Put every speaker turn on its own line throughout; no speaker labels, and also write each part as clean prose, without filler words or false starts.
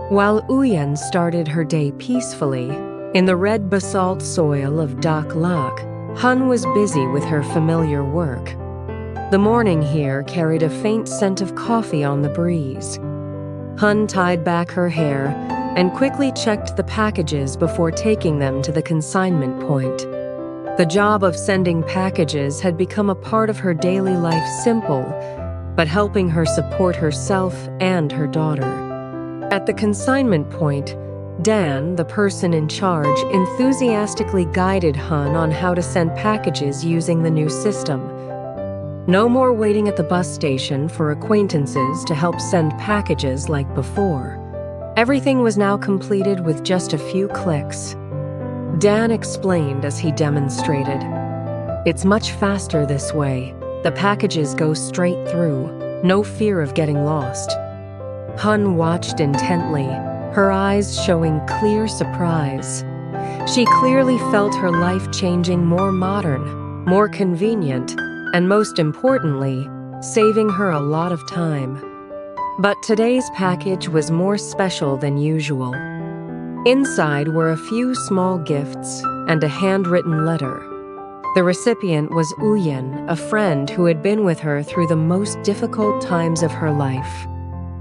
While Uyen started her day peacefully, in the red basalt soil of Dak Lak, Hun was busy with her familiar work. The morning here carried a faint scent of coffee on the breeze. Hun tied back her hair and quickly checked the packages before taking them to the consignment point. The job of sending packages had become a part of her daily life, simple, but helping her support herself and her daughter. At the consignment point, Dan, the person in charge, enthusiastically guided Hun on how to send packages using the new system. No more waiting at the bus station for acquaintances to help send packages like before. Everything was now completed with just a few clicks. Dan explained as he demonstrated. It's much faster this way. The packages go straight through, no fear of getting lost. Hun watched intently, her eyes showing clear surprise. She clearly felt her life changing, more modern, more convenient, and most importantly, saving her a lot of time. But today's package was more special than usual. Inside were a few small gifts and a handwritten letter. The recipient was Uyen, a friend who had been with her through the most difficult times of her life.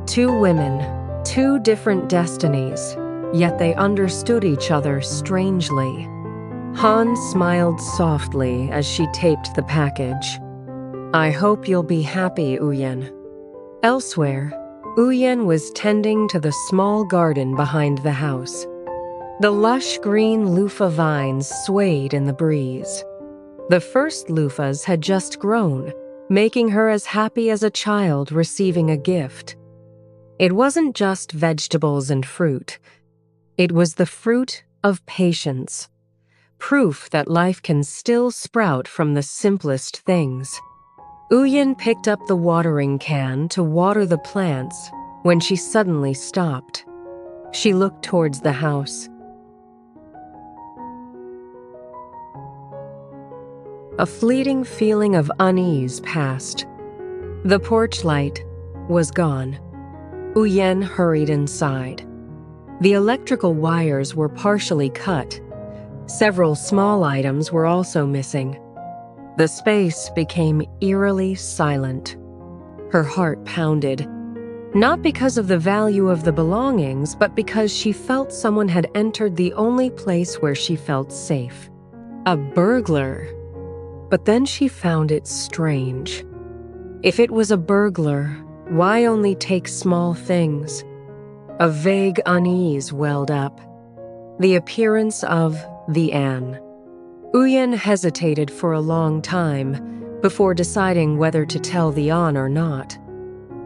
Two women, two different destinies, yet they understood each other strangely. Han smiled softly as she taped the package. I hope you'll be happy, Uyen. Elsewhere, Uyen was tending to the small garden behind the house. The lush green loofah vines swayed in the breeze. The first loofahs had just grown, making her as happy as a child receiving a gift. It wasn't just vegetables and fruit. It was the fruit of patience, proof that life can still sprout from the simplest things. Uyen picked up the watering can to water the plants when she suddenly stopped. She looked towards the house. A fleeting feeling of unease passed. The porch light was gone. Uyen hurried inside. The electrical wires were partially cut. Several small items were also missing. The space became eerily silent. Her heart pounded, not because of the value of the belongings, but because she felt someone had entered the only place where she felt safe. A burglar. But then she found it strange. If it was a burglar, why only take small things? A vague unease welled up. The appearance of the An. Uyen hesitated for a long time before deciding whether to tell the An or not.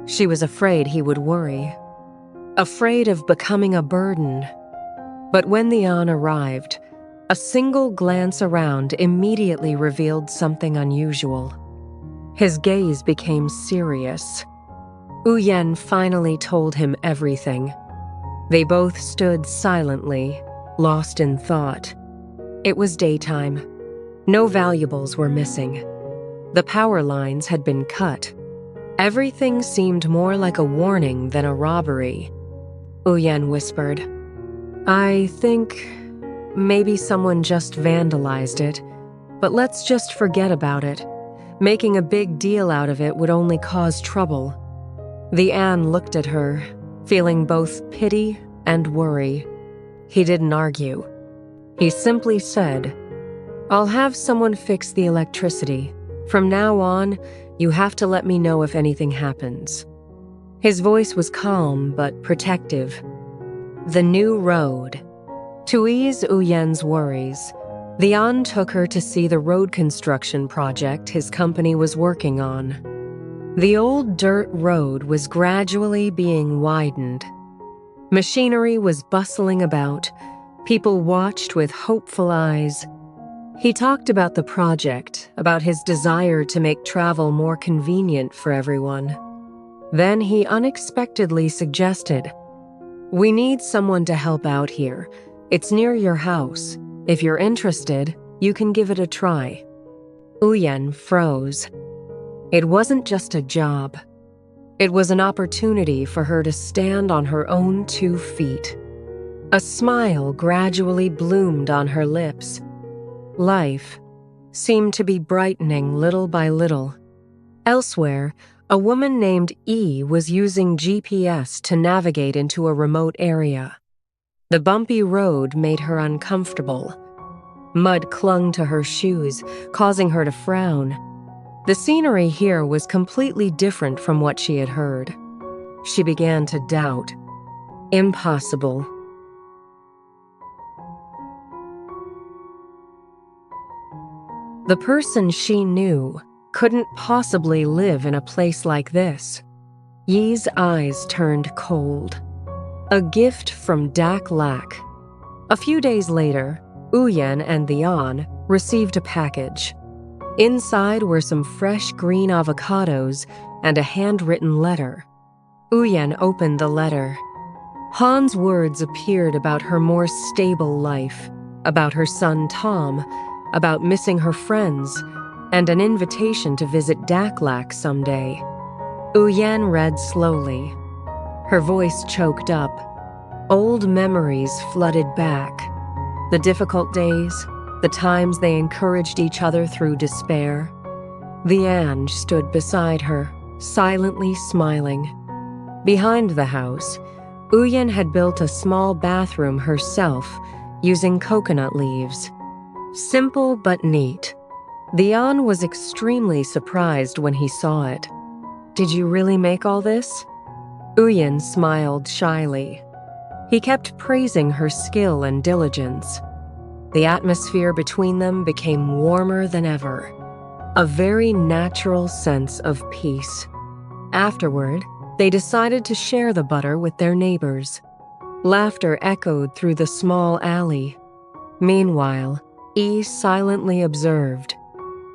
She was afraid he would worry, afraid of becoming a burden. But when the An arrived, a single glance around immediately revealed something unusual. His gaze became serious. Uyen finally told him everything. They both stood silently, lost in thought. It was daytime. No valuables were missing. The power lines had been cut. Everything seemed more like a warning than a robbery. Uyen whispered, I think maybe someone just vandalized it, but let's just forget about it. Making a big deal out of it would only cause trouble. The An looked at her, feeling both pity and worry. He didn't argue. He simply said, I'll have someone fix the electricity. From now on, you have to let me know if anything happens. His voice was calm but protective. The new road. To ease Uyen's worries, the An took her to see the road construction project his company was working on. The old dirt road was gradually being widened. Machinery was bustling about. People watched with hopeful eyes. He talked about the project, about his desire to make travel more convenient for everyone. Then he unexpectedly suggested, We need someone to help out here. It's near your house. If you're interested, you can give it a try. Uyen froze. It wasn't just a job. It was an opportunity for her to stand on her own 2 feet. A smile gradually bloomed on her lips. Life seemed to be brightening little by little. Elsewhere, a woman named E was using GPS to navigate into a remote area. The bumpy road made her uncomfortable. Mud clung to her shoes, causing her to frown. The scenery here was completely different from what she had heard. She began to doubt. Impossible. The person she knew couldn't possibly live in a place like this. Yi's eyes turned cold. A gift from Dak Lak. A few days later, Uyen and the An received a package. Inside were some fresh green avocados and a handwritten letter. Uyen opened the letter. Han's words appeared about her more stable life, about her son Tom, about missing her friends, and an invitation to visit Dak Lak someday. Uyen read slowly. Her voice choked up. Old memories flooded back. The difficult days, the times they encouraged each other through despair. The Ange stood beside her, silently smiling. Behind the house, Uyen had built a small bathroom herself, using coconut leaves. Simple but neat. The An was extremely surprised when he saw it. "Did you really make all this?" Uyen smiled shyly. He kept praising her skill and diligence. The atmosphere between them became warmer than ever. A very natural sense of peace. Afterward, they decided to share the butter with their neighbors. Laughter echoed through the small alley. Meanwhile, E silently observed.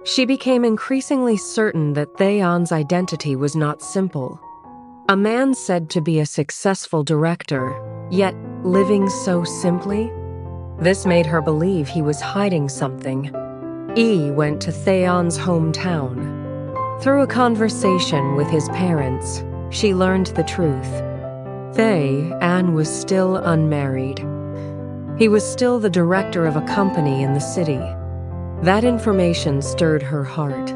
She became increasingly certain that Theon's identity was not simple. A man said to be a successful director, yet living so simply? This made her believe he was hiding something. E went to Theon's hometown. Through a conversation with his parents, she learned the truth. An was still unmarried. He was still the director of a company in the city. That information stirred her heart.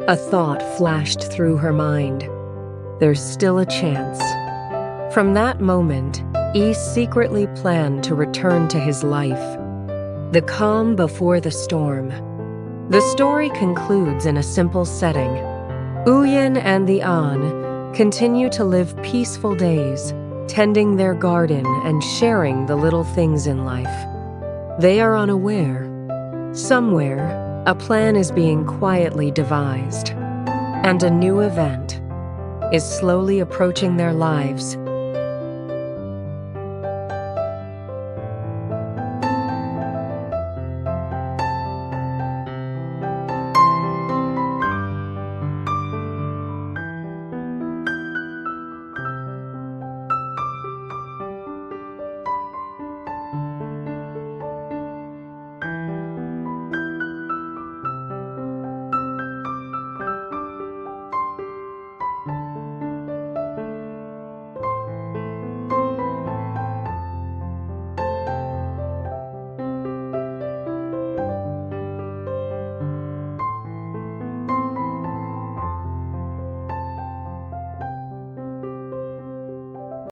A thought flashed through her mind. There's still a chance. From that moment, E secretly planned to return to his life. The calm before the storm. The story concludes in a simple setting. Uyen and the An continue to live peaceful days, tending their garden and sharing the little things in life. They are unaware. Somewhere, a plan is being quietly devised, and a new event is slowly approaching their lives